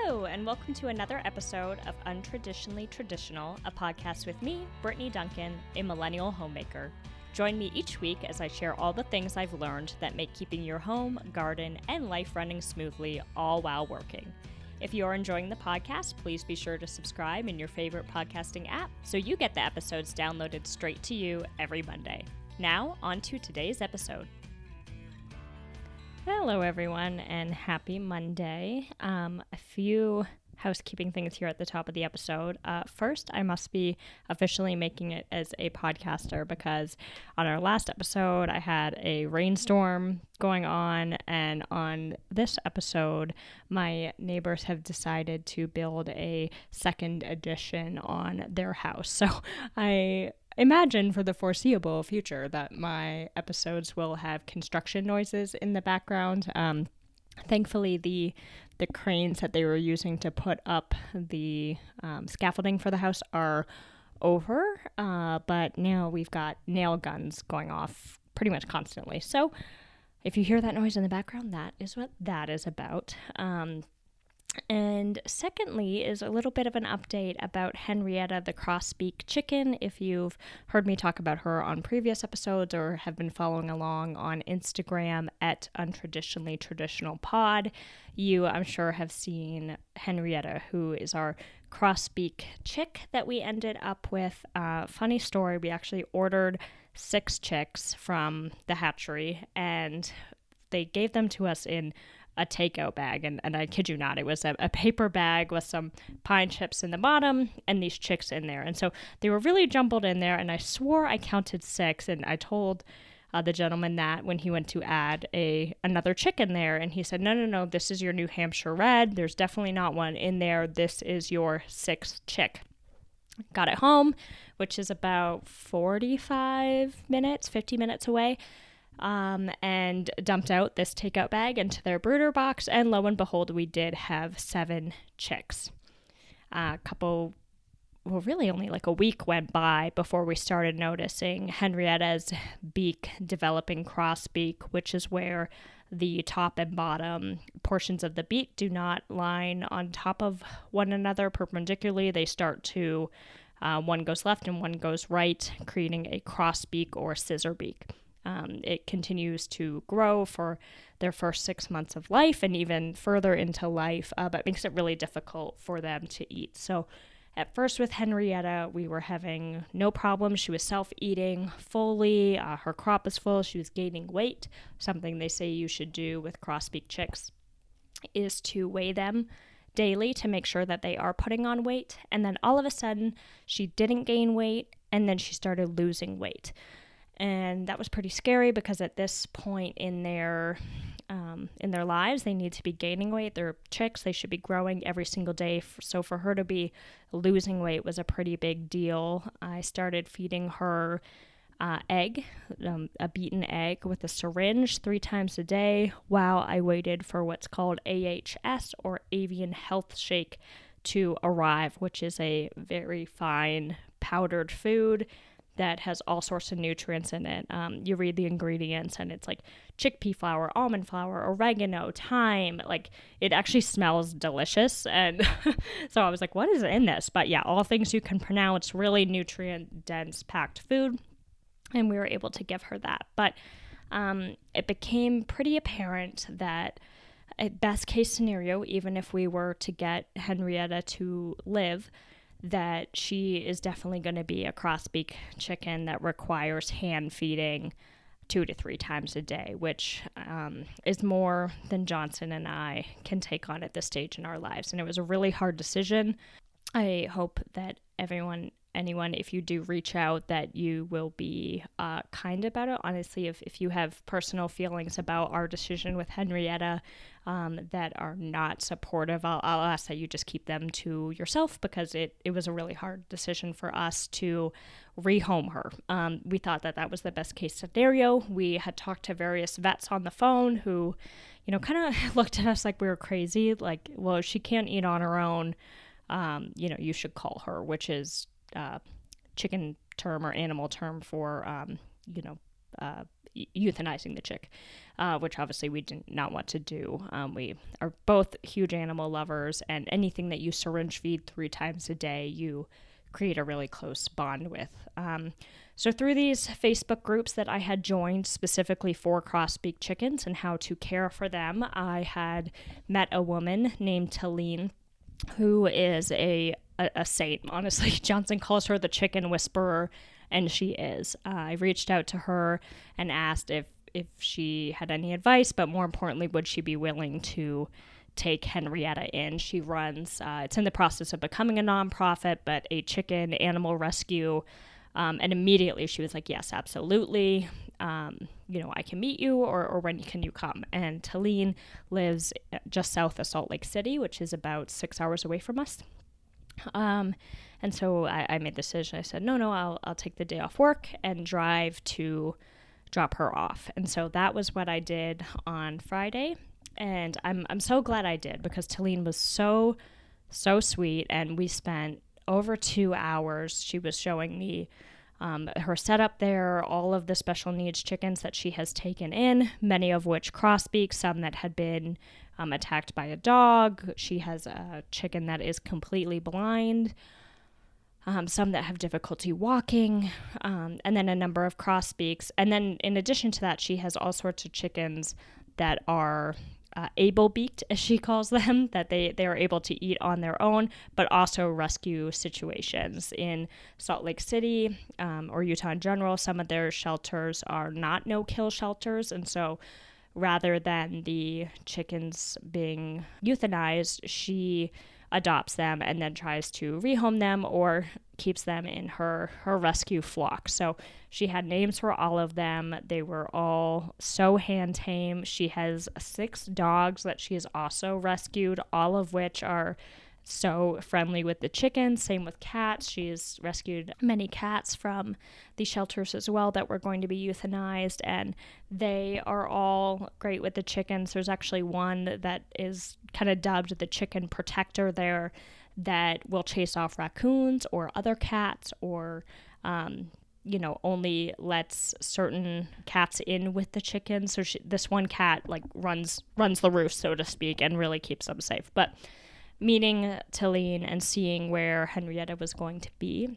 Hello, and welcome to another episode of Untraditionally Traditional, a podcast with me, Brittany Duncan, a millennial homemaker. Join me each week as I share all the things I've learned that make keeping your home, garden, and life running smoothly, all while working. If you are enjoying the podcast, please be sure to subscribe in your favorite podcasting app so you get the episodes downloaded straight to you every Monday. Now, on to today's episode. Hello, everyone, and happy Monday. A few housekeeping things here at the top of the episode. First, I must be officially making it as a podcaster because on our last episode, I had a rainstorm going on, and on this episode, my neighbors have decided to build a second addition on their house. So I imagine for the foreseeable future that my episodes will have construction noises in the background. Thankfully, the cranes that they were using to put up the scaffolding for the house are over, but now we've got nail guns going off pretty much constantly. So if you hear that noise in the background, that is what that is about. And secondly is a little bit of an update about Henrietta the cross-beak chicken. If you've heard me talk about her on previous episodes or have been following along on Instagram at untraditionally traditional pod, you, I'm sure, have seen Henrietta, who is our cross-beak chick that we ended up with. Funny story, we actually ordered 6 chicks from the hatchery, and they gave them to us in a takeout bag, and I kid you not, it was a paper bag with some pine chips in the bottom and these chicks in there. And so they were really jumbled in there, and I swore I counted 6, and I told the gentleman that when he went to add another chick in there, and he said, no, this is your New Hampshire red. There's definitely not one in there. This is your 6th chick. Got it home, which is about 50 minutes away. And dumped out this takeout bag into their brooder box, and lo and behold, we did have 7 chicks. Really only like a week went by before we started noticing Henrietta's beak developing cross beak, which is where the top and bottom portions of the beak do not line on top of one another perpendicularly. They start to, one goes left and one goes right, creating a cross beak or scissor beak. It continues to grow for their first 6 months of life and even further into life, but makes it really difficult for them to eat. So at first with Henrietta, we were having no problem. She was self-eating fully. Her crop was full. She was gaining weight. Something they say you should do with cross-beak chicks is to weigh them daily to make sure that they are putting on weight. And then all of a sudden, she didn't gain weight, and then she started losing weight. And that was pretty scary because at this point in their lives, they need to be gaining weight. They're chicks. They should be growing every single day. So for her to be losing weight was a pretty big deal. I started feeding her egg, a beaten egg with a syringe 3 times a day while I waited for what's called AHS, or Avian Health Shake, to arrive, which is a very fine powdered food that has all sorts of nutrients in it. You read the ingredients and it's like chickpea flour, almond flour, oregano, thyme. Like, it actually smells delicious. And so I was like, what is in this? But yeah, all things you can pronounce, really nutrient dense packed food. And we were able to give her that. But it became pretty apparent that at best case scenario, even if we were to get Henrietta to live, that she is definitely going to be a cross-beak chicken that requires hand feeding 2 to 3 times a day, which is more than Johnson and I can take on at this stage in our lives. And it was a really hard decision. I hope that anyone, if you do reach out, that you will be kind about it. Honestly, if you have personal feelings about our decision with Henrietta that are not supportive, I'll ask that you just keep them to yourself, because it was a really hard decision for us to rehome her. We thought that was the best case scenario. We had talked to various vets on the phone who, kind of looked at us like we were crazy. Like, well, she can't eat on her own. You should call her, which is chicken term or animal term for, euthanizing the chick, which obviously we did not want to do. We are both huge animal lovers, and anything that you syringe feed 3 times a day, you create a really close bond with. So through these Facebook groups that I had joined specifically for crossbeak chickens and how to care for them, I had met a woman named Talene, who is a saint. Honestly, Johnson calls her the chicken whisperer, and she is. I reached out to her and asked if she had any advice, but more importantly, would she be willing to take Henrietta in. She runs, it's in the process of becoming a nonprofit, but a chicken animal rescue. And immediately she was like, yes, absolutely. I can meet you, or when can you come? And Talene lives just south of Salt Lake City, which is about 6 hours away from us. And so I made the decision. I said, no, I'll take the day off work and drive to drop her off. And so that was what I did on Friday. And I'm so glad I did, because Talene was so sweet, and we spent over 2 hours. She was showing me her setup there, all of the special needs chickens that she has taken in, many of which crossbeak, some that had been attacked by a dog. She has a chicken that is completely blind, some that have difficulty walking, and then a number of crossbeaks. And then in addition to that, she has all sorts of chickens that are able-beaked, as she calls them, that they are able to eat on their own, but also rescue situations. In Salt Lake City, or Utah in general, some of their shelters are not no-kill shelters, and so rather than the chickens being euthanized, she adopts them and then tries to rehome them or keeps them in her rescue flock. So she had names for all of them. They were all so hand tame. She has 6 dogs that she has also rescued, all of which are so friendly with the chickens. Same with cats. She's rescued many cats from the shelters as well that were going to be euthanized, and they are all great with the chickens. There's actually one that is kind of dubbed the chicken protector there, that will chase off raccoons or other cats, or only lets certain cats in with the chickens. So this one cat runs the roost, so to speak, and really keeps them safe. But meeting Talene and seeing where Henrietta was going to be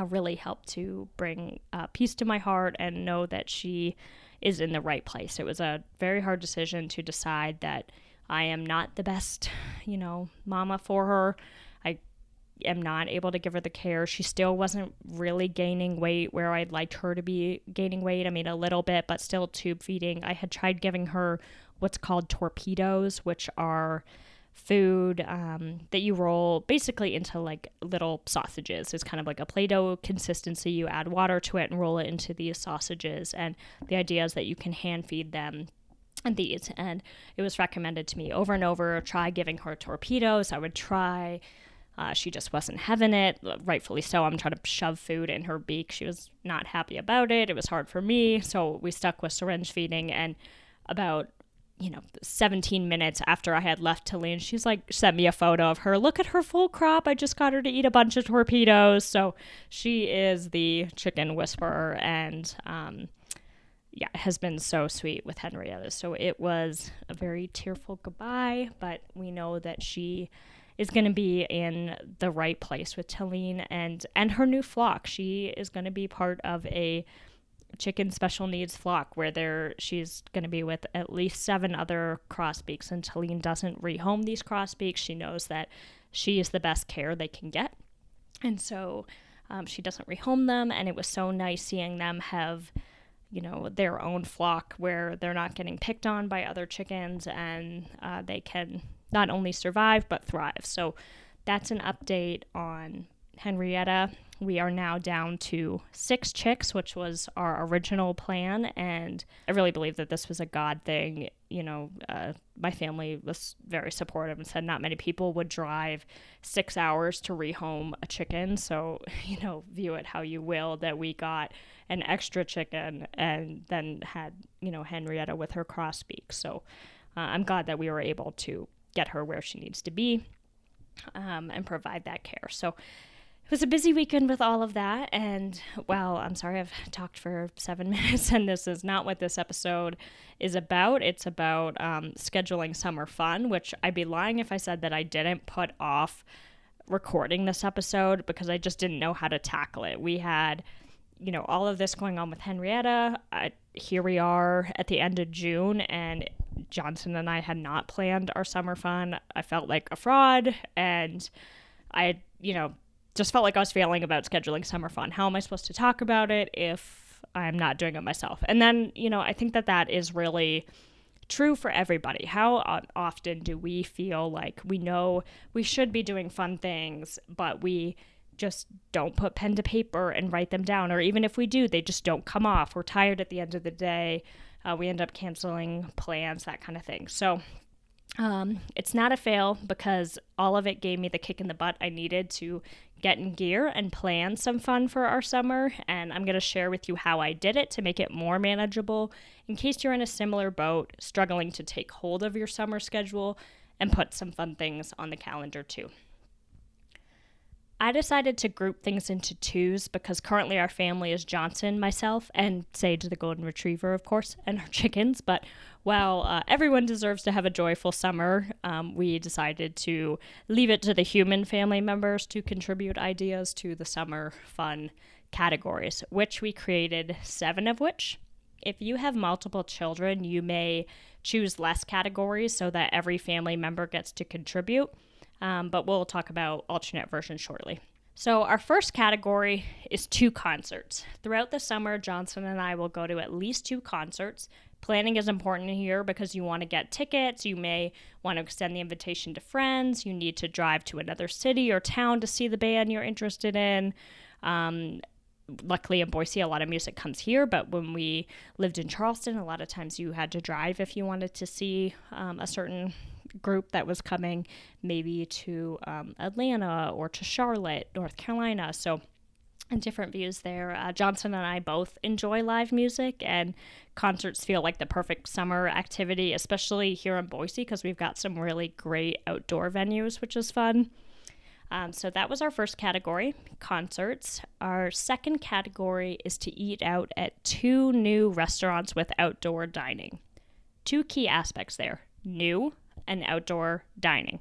really helped to bring peace to my heart and know that she is in the right place. It was a very hard decision to decide that I am not the best, mama for her. I am not able to give her the care. She still wasn't really gaining weight where I'd liked her to be gaining weight. I mean, a little bit, but still tube feeding. I had tried giving her what's called torpedoes, which are food that you roll basically into like little sausages. It's kind of like a Play-Doh consistency. You add water to it and roll it into these sausages. And the idea is that you can hand feed them these. And it was recommended to me over and over, try giving her torpedoes. I would try. She just wasn't having it. Rightfully so. I'm trying to shove food in her beak. She was not happy about it. It was hard for me. So we stuck with syringe feeding. And about 17 minutes after I had left Talene, she's sent me a photo of her. Look at her full crop. I just got her to eat a bunch of torpedoes. So she is the chicken whisperer, and has been so sweet with Henrietta. So it was a very tearful goodbye, but we know that she is going to be in the right place with Talene and her new flock. She is going to be part of a chicken special needs flock where she's going to be with at least 7 other crossbeaks, and Talene doesn't rehome these crossbeaks. She knows that she is the best care they can get, and so she doesn't rehome them. And it was so nice seeing them have their own flock where they're not getting picked on by other chickens, and they can not only survive but thrive. So that's an update on Henrietta. We are now down to 6 chicks, which was our original plan, and I really believe that this was a God thing. My family was very supportive and said not many people would drive 6 hours to rehome a chicken, so, view it how you will, that we got an extra chicken and then had, Henrietta with her crossbeak. So I'm glad that we were able to get her where she needs to be and provide that care. So It was a busy weekend with all of that, and well, I'm sorry I've talked for 7 minutes, and this is not what this episode is about. It's about scheduling summer fun, which I'd be lying if I said that I didn't put off recording this episode because I just didn't know how to tackle it. We had, all of this going on with Henrietta. Here we are at the end of June, and Johnson and I had not planned our summer fun. I felt like a fraud, and I, just felt like I was failing about scheduling summer fun. How am I supposed to talk about it if I'm not doing it myself? And then, I think that is really true for everybody. How often do we feel like we know we should be doing fun things, but we just don't put pen to paper and write them down? Or even if we do, they just don't come off. We're tired at the end of the day. We end up canceling plans, that kind of thing. So it's not a fail because all of it gave me the kick in the butt I needed to get in gear and plan some fun for our summer. And I'm going to share with you how I did it to make it more manageable in case you're in a similar boat, struggling to take hold of your summer schedule and put some fun things on the calendar too. I decided to group things into twos because currently our family is Johnson, myself, and Sage the Golden Retriever, of course, and our chickens. But while everyone deserves to have a joyful summer, we decided to leave it to the human family members to contribute ideas to the summer fun categories, which we created 7 of which. If you have multiple children, you may choose less categories so that every family member gets to contribute. But we'll talk about alternate versions shortly. So our first category is 2 concerts. Throughout the summer, Johnson and I will go to at least 2 concerts. Planning is important here because you want to get tickets. You may want to extend the invitation to friends. You need to drive to another city or town to see the band you're interested in. Luckily in Boise, a lot of music comes here, but when we lived in Charleston, a lot of times you had to drive if you wanted to see a certain group that was coming maybe to Atlanta or to Charlotte, North Carolina. So different views there. Johnson and I both enjoy live music, and concerts feel like the perfect summer activity, especially here in Boise because we've got some really great outdoor venues, which is fun. So that was our first category, concerts. Our second category is to eat out at 2 new restaurants with outdoor dining. 2 key aspects there, new and outdoor dining.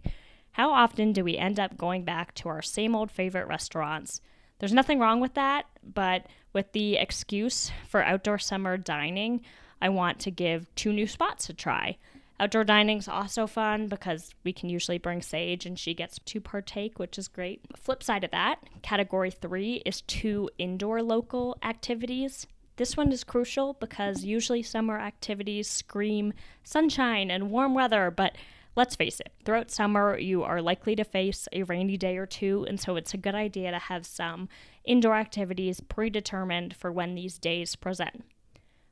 How often do we end up going back to our same old favorite restaurants? There's nothing wrong with that, but with the excuse for outdoor summer dining, I want to give 2 new spots to try. Outdoor dining is also fun because we can usually bring Sage and she gets to partake, which is great. Flip side of that, category 3 is 2 indoor local activities. This one is crucial because usually summer activities scream sunshine and warm weather, but let's face it, throughout summer you are likely to face a rainy day or 2, and so it's a good idea to have some indoor activities predetermined for when these days present.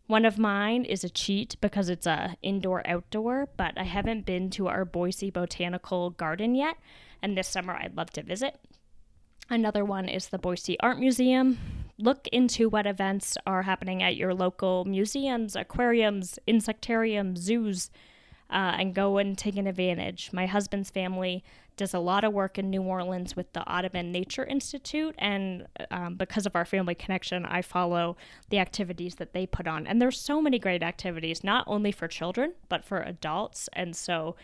One of mine is a cheat because it's a indoor-outdoor, but I haven't been to our Boise Botanical Garden yet, and this summer I'd love to visit. Another one is the Boise Art Museum. Look into what events are happening at your local museums, aquariums, insectariums, zoos, and go and take an advantage. My husband's family does a lot of work in New Orleans with the Audubon Nature Institute, and because of our family connection, I follow the activities that they put on. And there's so many great activities, not only for children, but for adults. And so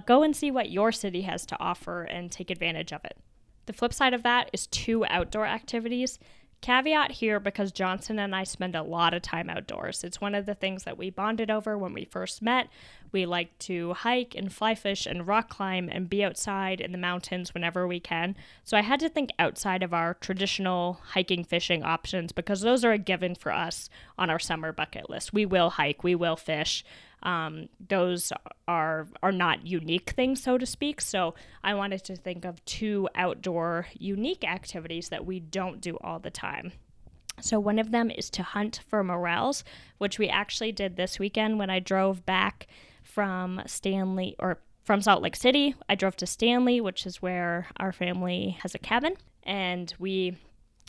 go and see what your city has to offer and take advantage of it. The flip side of that is 2 outdoor activities. Caveat here because Johnson and I spend a lot of time outdoors. It's one of the things that we bonded over when we first met. We like to hike and fly fish and rock climb and be outside in the mountains whenever we can. So I had to think outside of our traditional hiking, fishing options because those are a given for us on our summer bucket list. We will hike, we will fish. Those are not unique things, so to speak. So I wanted to think of 2 outdoor unique activities that we don't do all the time. So one of them is to hunt for morels, which we actually did this weekend when I drove back from from Salt Lake City. I drove to Stanley, which is where our family has a cabin, and we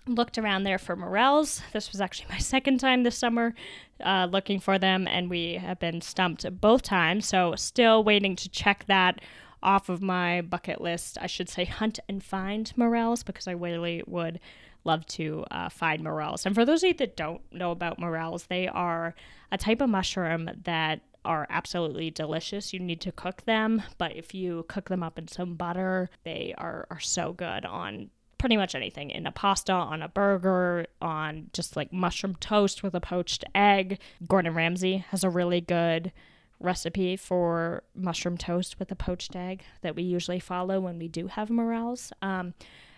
looked around there for morels. This was actually my second time this summer looking for them, and we have been stumped both times. So still waiting to check that off of my bucket list, I should say hunt and find morels, because I really would love to find morels. And for those of you that don't know about morels, they are a type of mushroom that are absolutely delicious. You need to cook them, but if you cook them up in some butter, they are so good on pretty much anything, in a pasta, on a burger, on just like mushroom toast with a poached egg. Gordon Ramsay has a really good recipe for mushroom toast with a poached egg that we usually follow when we do have morels.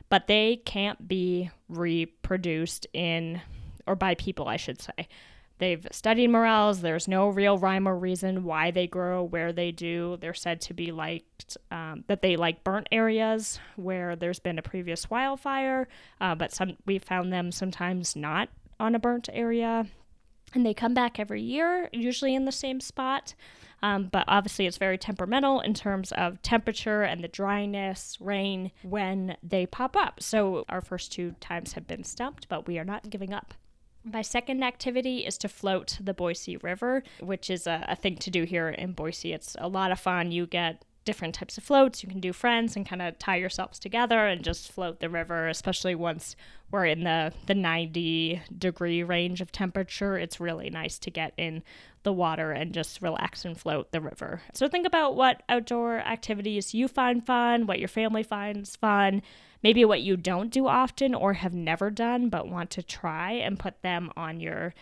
But they can't be reproduced by people, I should say. They've studied morels. There's no real rhyme or reason why they grow where they do. They're said to be that they like burnt areas where there's been a previous wildfire, but we found them sometimes not on a burnt area. And they come back every year, usually in the same spot. But obviously it's very temperamental in terms of temperature and the dryness, rain, when they pop up. So our first 2 times have been stumped, but we are not giving up. My second activity is to float the Boise River, which is a thing to do here in Boise. It's a lot of fun. You get different types of floats. You can do friends and kind of tie yourselves together and just float the river, especially once we're in the 90-degree range of temperature. It's really nice to get in the water and just relax and float the river. So think about what outdoor activities you find fun, what your family finds fun, maybe what you don't do often or have never done but want to try, and put them on your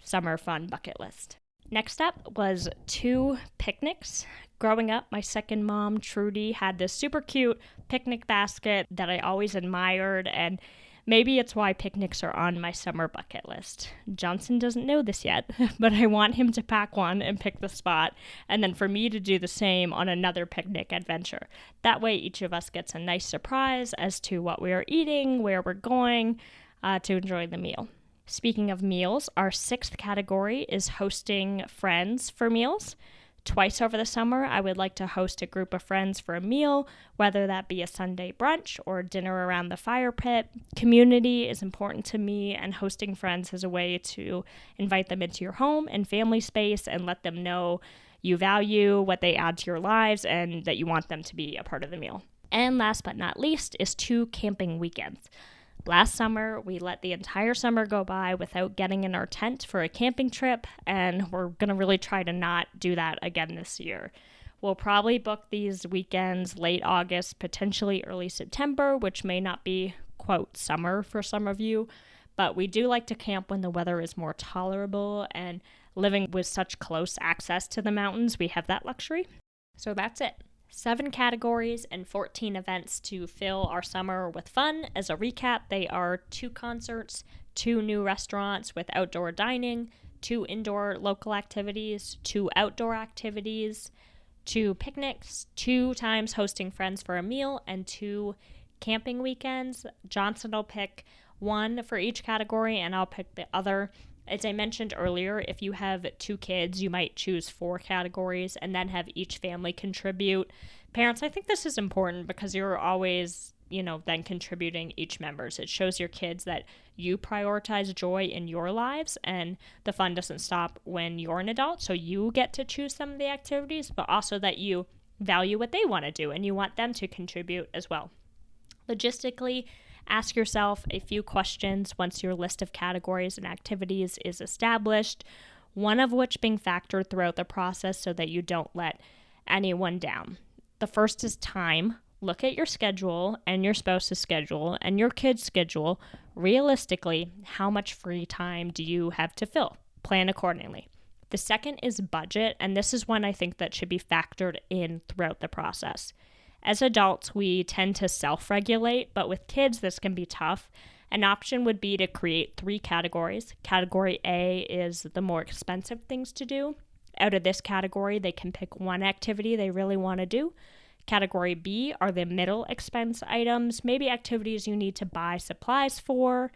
summer fun bucket list. Next up was 2 picnics. Growing up, my second mom, Trudy, had this super cute picnic basket that I always admired, and maybe it's why picnics are on my summer bucket list. Johnson doesn't know this yet, but I want him to pack one and pick the spot, and then for me to do the same on another picnic adventure. That way each of us gets a nice surprise as to what we are eating, where we're going, to enjoy the meal. Speaking of meals, our 6th category is hosting friends for meals. Twice over the summer, I would like to host a group of friends for a meal, whether that be a Sunday brunch or dinner around the fire pit. Community is important to me, and hosting friends is a way to invite them into your home and family space and let them know you value what they add to your lives and that you want them to be a part of the meal. And last but not least is 2 camping weekends. Last summer, we let the entire summer go by without getting in our tent for a camping trip, and we're going to really try to not do that again this year. We'll probably book these weekends late August, potentially early September, which may not be, quote, summer for some of you, but we do like to camp when the weather is more tolerable, and living with such close access to the mountains, we have that luxury. So that's it. 7 categories and 14 events to fill our summer with fun. As a recap, they are 2 concerts, 2 new restaurants with outdoor dining, 2 indoor local activities, 2 outdoor activities, 2 picnics, 2 times hosting friends for a meal, and 2 camping weekends. Johnson will pick one for each category, and I'll pick the other. As I mentioned earlier, if you have 2 kids, you might choose 4 categories and then have each family contribute. Parents, I think this is important because you're always, then contributing each members. It shows your kids that you prioritize joy in your lives, and the fun doesn't stop when you're an adult. So you get to choose some of the activities, but also that you value what they want to do and you want them to contribute as well. Logistically, ask yourself a few questions once your list of categories and activities is established, one of which being factored throughout the process so that you don't let anyone down. The first is time. Look at your schedule and your spouse's schedule and your kid's schedule. Realistically, how much free time do you have to fill? Plan accordingly. The second is budget, and this is one I think that should be factored in throughout the process. As adults, we tend to self-regulate, but with kids, this can be tough. An option would be to create 3 categories. Category A is the more expensive things to do. Out of this category, they can pick one activity they really want to do. Category B are the middle expense items, maybe activities you need to buy supplies for,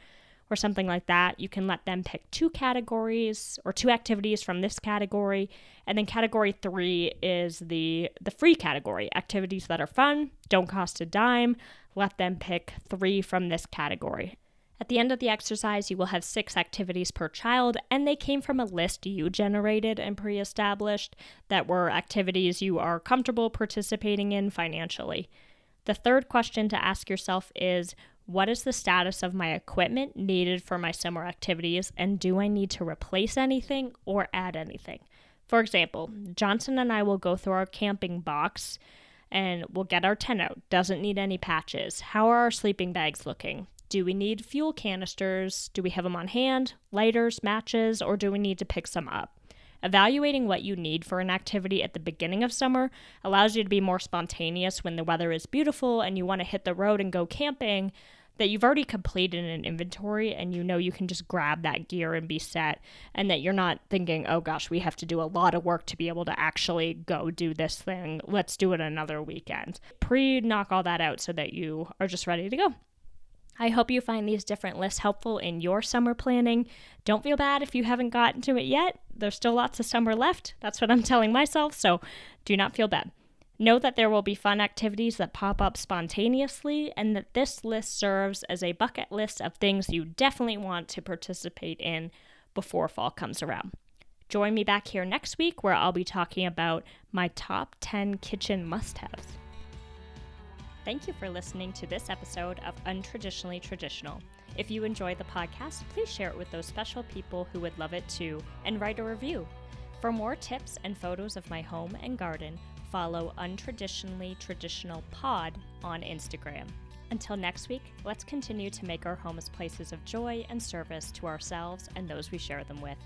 or something like that. You can let them pick 2 categories or 2 activities from this category. And then category 3 is the free category, activities that are fun, don't cost a dime. Let them pick 3 from this category. At the end of the exercise, you will have 6 activities per child, and they came from a list you generated and pre-established that were activities you are comfortable participating in financially. The third question to ask yourself is, what is the status of my equipment needed for my summer activities, and do I need to replace anything or add anything? For example, Johnson and I will go through our camping box and we'll get our tent out. Doesn't need any patches. How are our sleeping bags looking? Do we need fuel canisters? Do we have them on hand? Lighters, matches, or do we need to pick some up? Evaluating what you need for an activity at the beginning of summer allows you to be more spontaneous when the weather is beautiful and you want to hit the road and go camping, that you've already completed an inventory and you know you can just grab that gear and be set, and that you're not thinking, oh gosh, we have to do a lot of work to be able to actually go do this thing. Let's do it another weekend. Pre-knock all that out so that you are just ready to go. I hope you find these different lists helpful in your summer planning. Don't feel bad if you haven't gotten to it yet. There's still lots of summer left. That's what I'm telling myself, so do not feel bad. Know that there will be fun activities that pop up spontaneously, and that this list serves as a bucket list of things you definitely want to participate in before fall comes around. Join me back here next week where I'll be talking about my top 10 kitchen must-haves. Thank you for listening to this episode of Untraditionally Traditional. If you enjoy the podcast, please share it with those special people who would love it too, and write a review. For more tips and photos of my home and garden, follow Untraditionally Traditional Pod on Instagram. Until next week, let's continue to make our homes places of joy and service to ourselves and those we share them with.